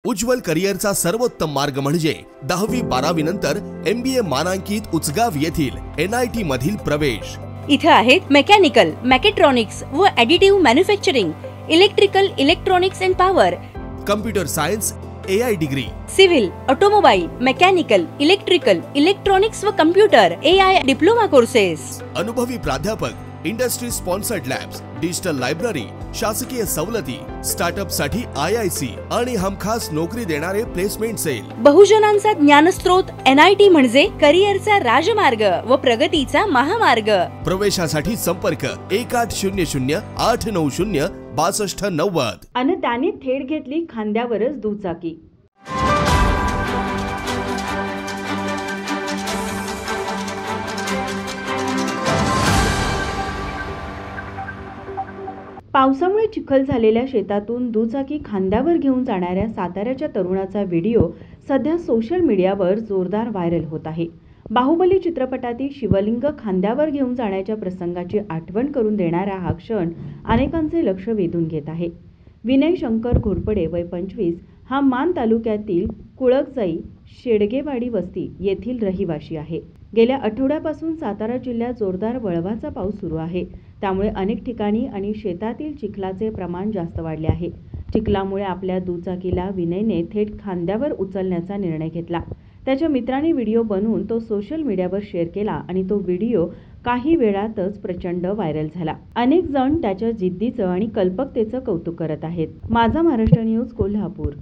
उज्ज्वल करिअरचा सर्वोत्तम मार्ग म्हणजे 10वी-12वी नंतर MBA मानांकित उचगाव येथील NIT मधील प्रवेश। इथे आहेत मेकॅनिकल, मेकॅट्रॉनिक्स व additive manufacturing, electrical, electronics and power, computer science, AI degree, civil, automobile, mechanical, electrical, electronics व कम्प्युटर AI डिप्लोमा कोर्सेस, अनुभवी प्राध्यापक, industry sponsored labs, digital library, शासकीय सवलती, स्टार्टअप साठी IIC आणि हमखास नोकरी देणारे प्लेसमेंट सेल। बहुजनांचा ज्ञानस्रोत NIT म्हणजे करिअरचा राजमार्ग व प्रगतीचा महामार्ग। प्रवेशासाठी संपर्क 1800 890 6290। आणि त्याने थेट घेतली खांद्यावरच दुचाकी। पावसामुळे चिखल झालेल्या शेतातून दुचाकी खांद्यावर घेऊन जाणाऱ्या साताऱ्याच्या तरुणाचा व्हिडिओ सध्या सोशल मीडियावर जोरदार व्हायरल होत आहे। बाहुबली चित्रपटातील शिवलिंग खांद्यावर घेऊन जाण्याच्या प्रसंगाची आठवण करून देणारा हा क्षण अनेकांचे लक्ष वेधून घेत आहे। विनय शंकर घोरपडे वय 25 हा मान तालुक्यातील कुळकजाई शेडगेवाडी वस्ती येथील रहिवासी आहे। गेल्या आठवड्यापासून सातारा जिल्ह्यात जोरदार वळवाचा पाऊस सुरू आहे। त्यामुळे अनेक ठिकाणी आणि शेतातील चिखलाचे प्रमाण जास्त वाढले आहे। चिखलामुळे आपल्या दुचाकीला विनयने थेट खांद्यावर उचलण्याचा निर्णय घेतला। त्याच्या मित्राने व्हिडिओ बनवून तो सोशल मीडियावर शेअर केला आणि तो व्हिडिओ काही वेळातच प्रचंड व्हायरल झाला। अनेक जण त्याच्या जिद्दीचं आणि कल्पकतेचं कौतुक करत आहेत। माझा महाराष्ट्र न्यूज कोल्हापूर।